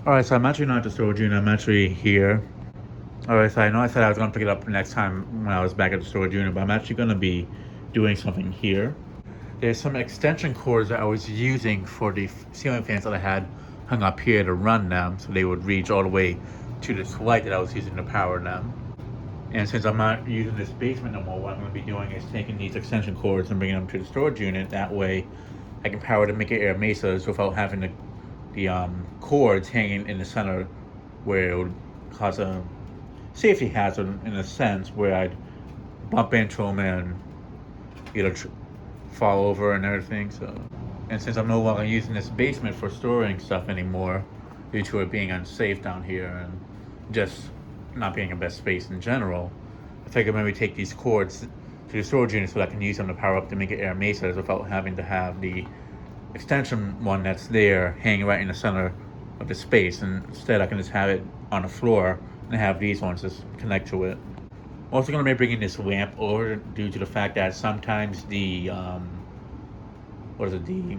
Alright, so I'm actually not at the storage unit, I'm actually here. Alright, so I know I said I was going to pick it up next time when I was back at the storage unit, but I'm actually going to be doing something here. There's some extension cords that I was using for the ceiling fans that I had hung up here to run them, so they would reach all the way to this light that I was using to power them. And since I'm not using this basement no more, what I'm going to be doing is taking these extension cords and bringing them to the storage unit. That way I can power the Mickey Air Mesas without having the cords hanging in the center, where it would cause a safety hazard in a sense, where I'd bump into them and fall over and everything. So, and since I'm no longer using this basement for storing stuff anymore, due to it being unsafe down here and just not being the best space in general, I figured maybe take these cords to the storage unit so that I can use them to power up the Mega Air Mesas without having to have the extension one that's there hanging right in the center of the space. And instead I can just have it on the floor and have these ones just connect to it. I'm also going to be bringing this lamp over due to the fact that sometimes the the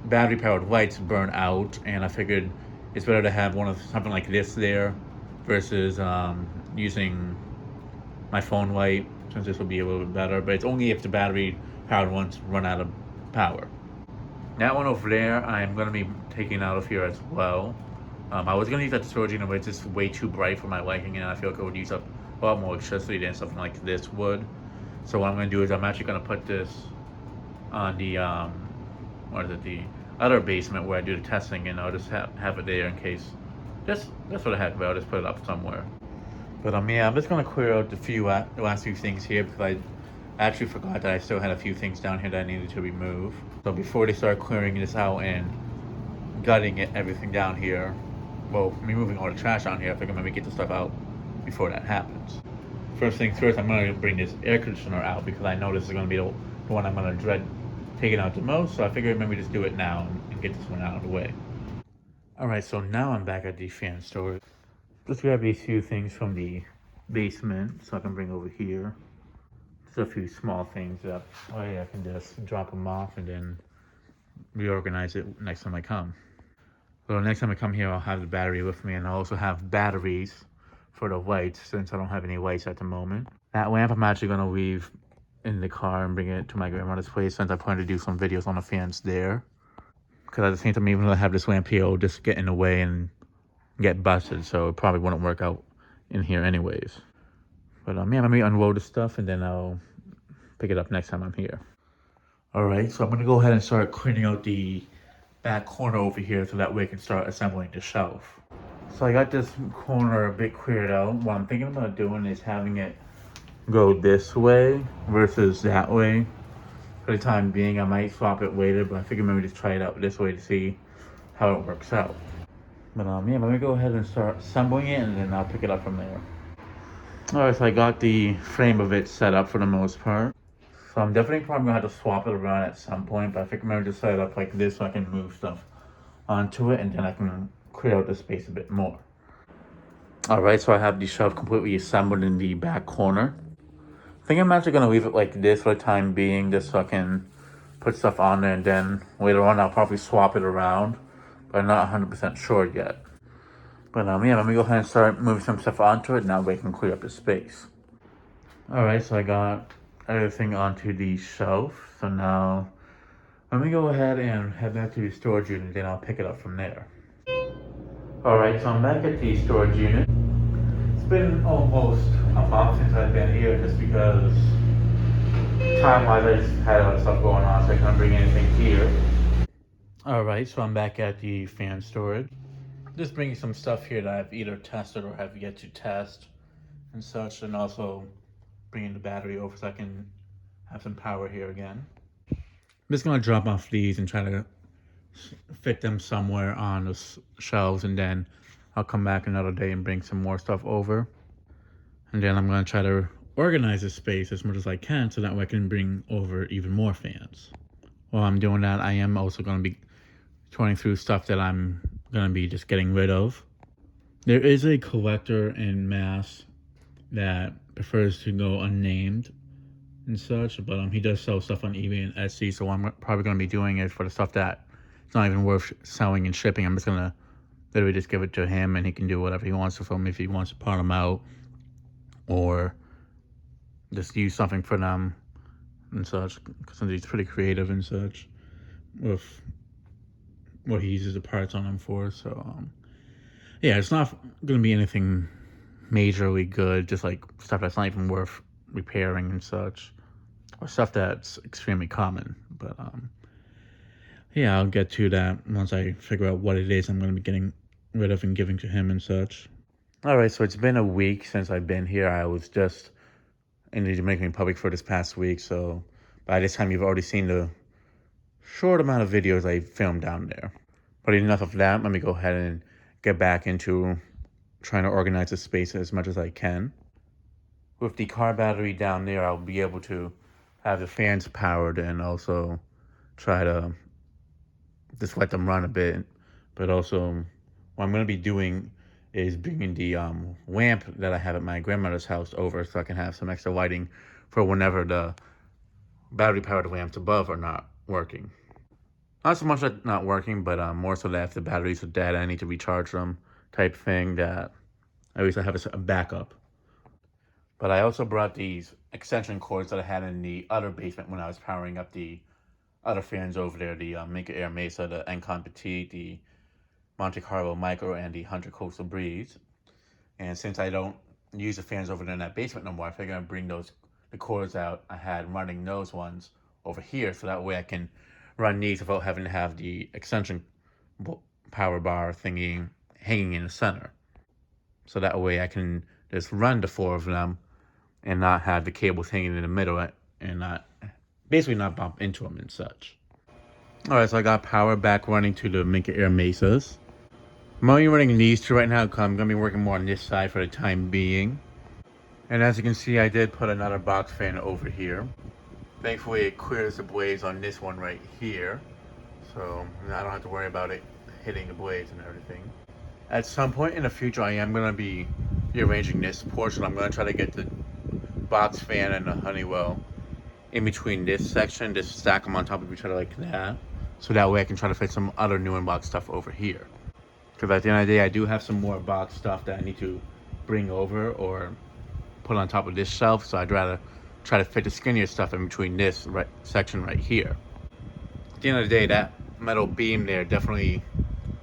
battery powered lights burn out, and I figured it's better to have something like this there versus using my phone light, since this will be a little bit better, but it's only if the battery powered ones run out of power. That one over there I'm going to be taking out of here as well. I was going to use that storage unit, but it's just way too bright for my liking, and I feel like it would use up a lot more electricity than something like this would. So what I'm going to do is I'm actually going to put this on the the other basement where I do the testing, and I'll just have it there in case, just for the heck of it, I'll just put it up somewhere. But yeah, I'm just going to clear out the last few things here, because I actually forgot that I still had a few things down here that I needed to remove. So before they start clearing this out and gutting everything down here, well, removing all the trash down here, I figure maybe get the stuff out before that happens. First things first, I'm going to bring this air conditioner out, because I know this is going to be the one I'm going to dread taking out the most, so I figured maybe just do it now and get this one out of the way. Alright, so now I'm back at the fan storage. Just grab these few things from the basement so I can bring over here. Just a few small things that I can just drop them off and then reorganize it next time I come. So next time I come here, I'll have the battery with me, and I'll also have batteries for the lights, since I don't have any lights at the moment. That lamp I'm actually going to leave in the car and bring it to my grandmother's place, since I plan to do some videos on the fans there. Because at the same time, even though I have this lamp here, it'll just get in the way and get busted, so it probably wouldn't work out in here anyways. But yeah, let me unload the stuff and then I'll pick it up next time I'm here. Alright, so I'm going to go ahead and start cleaning out the back corner over here, so that way I can start assembling the shelf. So I got this corner a bit cleared out. What I'm thinking about doing is having it go this way versus that way. For the time being, I might swap it later, but I figured maybe just try it out this way to see how it works out. But yeah, let me go ahead and start assembling it, and then I'll pick it up from there. Alright, so I got the frame of it set up for the most part. So I'm definitely probably going to have to swap it around at some point, but I think maybe just set it up like this so I can move stuff onto it, and then I can clear out the space a bit more. Alright, so I have the shelf completely assembled in the back corner. I think I'm actually going to leave it like this for the time being, just so I can put stuff on there, and then later on I'll probably swap it around, but I'm not 100% sure yet. But yeah, let me go ahead and start moving some stuff onto it, now we can clear up the space. Alright, so I got everything onto the shelf, so now let me go ahead and head back to the storage unit, and then I'll pick it up from there. Alright, so I'm back at the storage unit. It's been almost a month since I've been here, just because time-wise I just had a lot of stuff going on, so I couldn't bring anything here. Alright, so I'm back at the fan storage. Just bringing some stuff here that I've either tested or have yet to test and such, and also bringing the battery over so I can have some power here again. I'm just going to drop off these and try to fit them somewhere on the shelves, and then I'll come back another day and bring some more stuff over. And then I'm going to try to organize the space as much as I can, so that way I can bring over even more fans. While I'm doing that, I am also going to be touring through stuff that I'm going to be just getting rid of. There is a collector in Mass that prefers to go unnamed and such, but he does sell stuff on eBay and Etsy, so what I'm probably going to be doing is for the stuff that it's not even worth selling and shipping, I'm just going to Literally just give it to him and he can do whatever he wants with them, if he wants to pawn them out or just use something for them and such, because he's pretty creative and such with what he uses the parts on them for. So yeah, it's not gonna be anything majorly good, just like stuff that's not even worth repairing and such, or stuff that's extremely common. But yeah, I'll get to that once I figure out what it is I'm going to be getting rid of and giving to him and such. All right, so it's been a week since I've been here. I was just in the Dominican Republic for this past week, so by this time you've already seen the short amount of videos I filmed down there. But enough of that. Let me go ahead and get back into trying to organize the space as much as I can. With the car battery down there, I'll be able to have the fans powered and also try to just let them run a bit. But also, what I'm going to be doing is bringing the lamp that I have at my grandmother's house over so I can have some extra lighting for whenever the battery-powered lamps above are not working. Not so much that not working, but more so that if the batteries are dead, I need to recharge them type thing, that at least I have a backup. But I also brought these extension cords that I had in the other basement when I was powering up the other fans over there, the Minka Air Mesa, the Encon Petite, the Monte Carlo Micro, and the Hunter Coastal Breeze. And since I don't use the fans over there in that basement no more, I figured I'd bring the cords out I had running those ones over here, so that way I can run these without having to have the extension power bar thingy hanging in the center. So that way I can just run the four of them and not have the cables hanging in the middle and not bump into them and such. Alright, so I got power back running to the Minka Air Mesas. I'm only running these two right now because I'm going to be working more on this side for the time being. And as you can see, I did put another box fan over here. Thankfully, it clears the blades on this one right here, so I don't have to worry about it hitting the blades and everything. At some point in the future, I am going to be rearranging this portion. I'm going to try to get the box fan and the Honeywell in between this section, just stack them on top of each other like that, so that way I can try to fit some other new in-box stuff over here. Because at the end of the day, I do have some more box stuff that I need to bring over or put on top of this shelf, so I'd rather try to fit the skinnier stuff in between this section right here. At the end of the day, that metal beam there definitely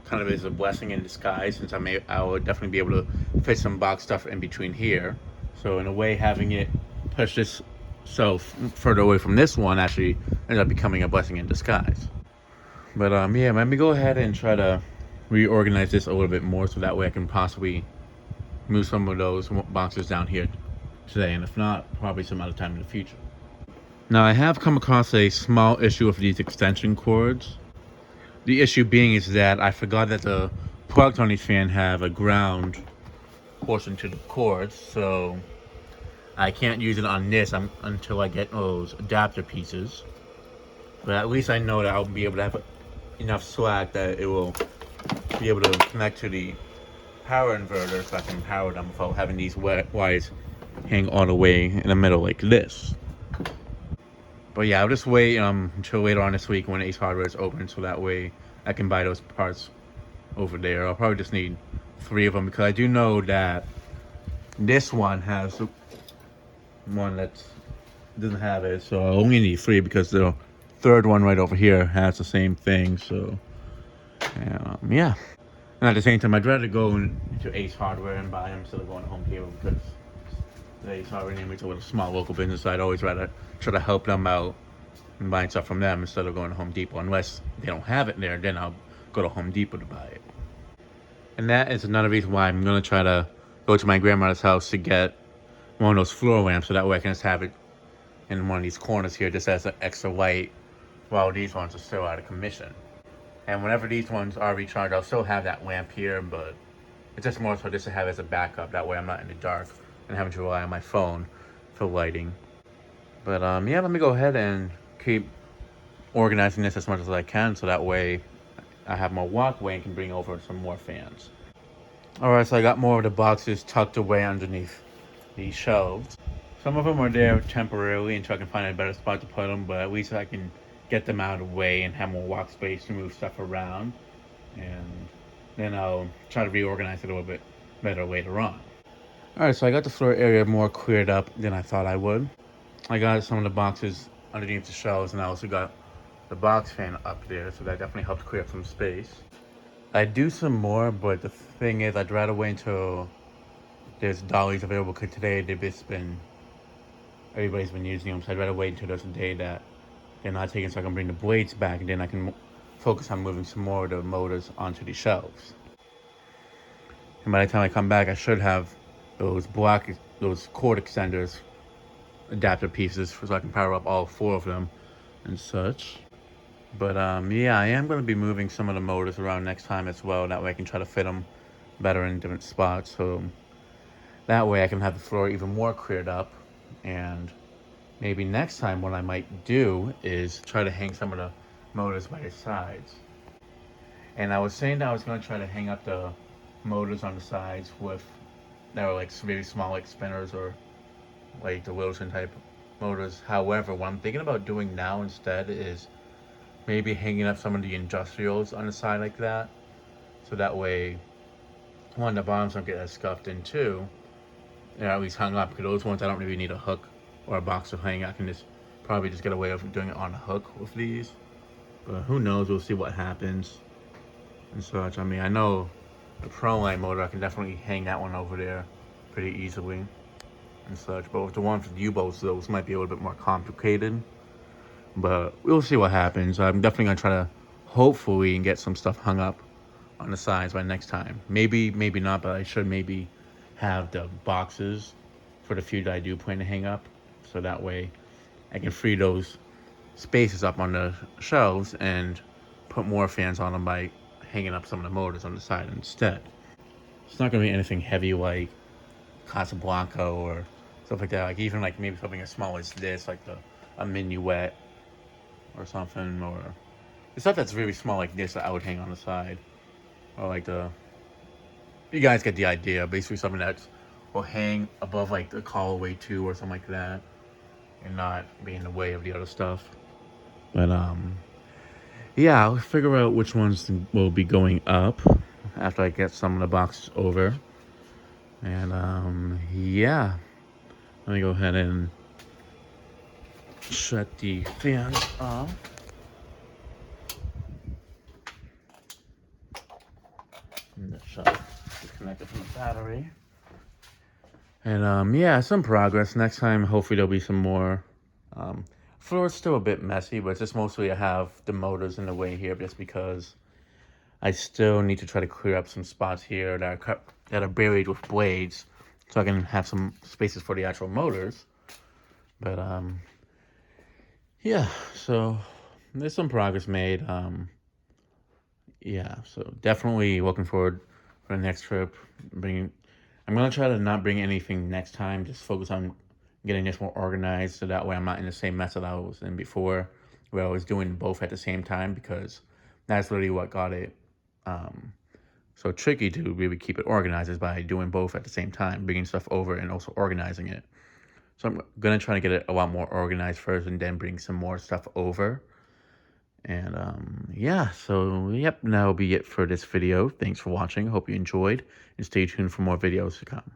kind of is a blessing in disguise, since I would definitely be able to fit some box stuff in between here. So in a way, having it push this further away from this one actually ended up becoming a blessing in disguise. But yeah, let me go ahead and try to reorganize this a little bit more, so that way I can possibly move some of those boxes down here today, and if not, probably some other time in the future. Now, I have come across a small issue with these extension cords. The issue being is that I forgot that the plugs on these fans have a ground portion to the cords, so I can't use it on this until I get those adapter pieces. But at least I know that I'll be able to have enough slack that it will be able to connect to the power inverter, so I can power them without having these wires hang all the way in the middle like this. But yeah, I'll just wait until later on this week when Ace Hardware is open, so that way I can buy those parts over there. I'll probably just need 3 of them, because I do know that this one has one that doesn't have it, so I only need 3 because the third one right over here has the same thing. So yeah, and at the same time, I'd rather go into Ace Hardware and buy them instead of going to Home Depot, because Ace Hardware is a little small local business, so I'd always rather try to help them out and buying stuff from them instead of going to Home Depot. Unless they don't have it there, then I'll go to Home Depot to buy it. And that is another reason why I'm going to try to go to my grandmother's house to get one of those floor lamps, so that way I can just have it in one of these corners here just as an extra light while these ones are still out of commission. And whenever these ones are recharged, I'll still have that lamp here, but it's just more so just to have as a backup. That way I'm not in the dark and having to rely on my phone for lighting. But yeah, let me go ahead and keep organizing this as much as I can, so that way I have more walkway and can bring over some more fans. Alright, so I got more of the boxes tucked away underneath these shelves. Some of them are there temporarily until I can find a better spot to put them, but at least I can get them out of the way and have more walk space to move stuff around. And then I'll try to reorganize it a little bit better later on. Alright, so I got the floor area more cleared up than I thought I would. I got some of the boxes underneath the shelves, and I also got the box fan up there, so that definitely helped clear up some space. I'd do some more, but the thing is, I'd rather wait until there's dollies available, because today everybody's been using them, so I'd rather wait until there's a day that they're not taken, so I can bring the blades back, and then I can focus on moving some more of the motors onto the shelves. And by the time I come back, I should have those cord extenders adapter pieces so I can power up all 4 of them and such. But yeah, I am going to be moving some of the motors around next time as well. That way I can try to fit them better in different spots. So that way I can have the floor even more cleared up. And maybe next time what I might do is try to hang some of the motors by the sides. And I was saying that I was going to try to hang up the motors on the sides that were like very small, like spinners or like the Wilson type motors. However, what I'm thinking about doing now instead is maybe hanging up some of the industrials on the side like that, so that way, one, the bottoms don't get as scuffed in, two, they're at least hung up, because those ones I don't really need a hook or a box to hang. I can just probably just get away with doing it on a hook with these, but who knows, we'll see what happens and such. I mean, I know the Proline motor, I can definitely hang that one over there pretty easily and such, but with the one for the U-boats, those might be a little bit more complicated. But we'll see what happens. I'm definitely gonna try to hopefully get some stuff hung up on the sides by next time. Maybe not, but I should maybe have the boxes for the few that I do plan to hang up, so that way I can free those spaces up on the shelves and put more fans on them by hanging up some of the motors on the side instead. It's not gonna be anything heavy like Casablanca or stuff like that. Like even like maybe something as small as this, like a minuet or something, or the stuff that's really small like this that I would hang on the side, or like you guys get the idea. Basically something that will hang above like the callaway too or something like that, and not be in the way of the other stuff. But yeah, I'll figure out which ones will be going up after I get some of the boxes over. And yeah, let me go ahead and shut the fans off. And the shut disconnected from the battery. And yeah, some progress. Next time, hopefully there'll be some more. Floor's still a bit messy, but it's just mostly I have the motors in the way here, just because I still need to try to clear up some spots here that are buried with blades, so I can have some spaces for the actual motors. But yeah, so there's some progress made. Yeah, so definitely looking forward for the next trip. I'm gonna try to not bring anything next time. Just focus on getting this more organized, so that way I'm not in the same mess that I was in before, where I was doing both at the same time, because that's really what got it so tricky to really keep it organized, is by doing both at the same time, bringing stuff over and also organizing it. So I'm gonna try to get it a lot more organized first, and then bring some more stuff over. And yeah, so yep, that'll be it for this video. Thanks for watching. Hope you enjoyed, and stay tuned for more videos to come.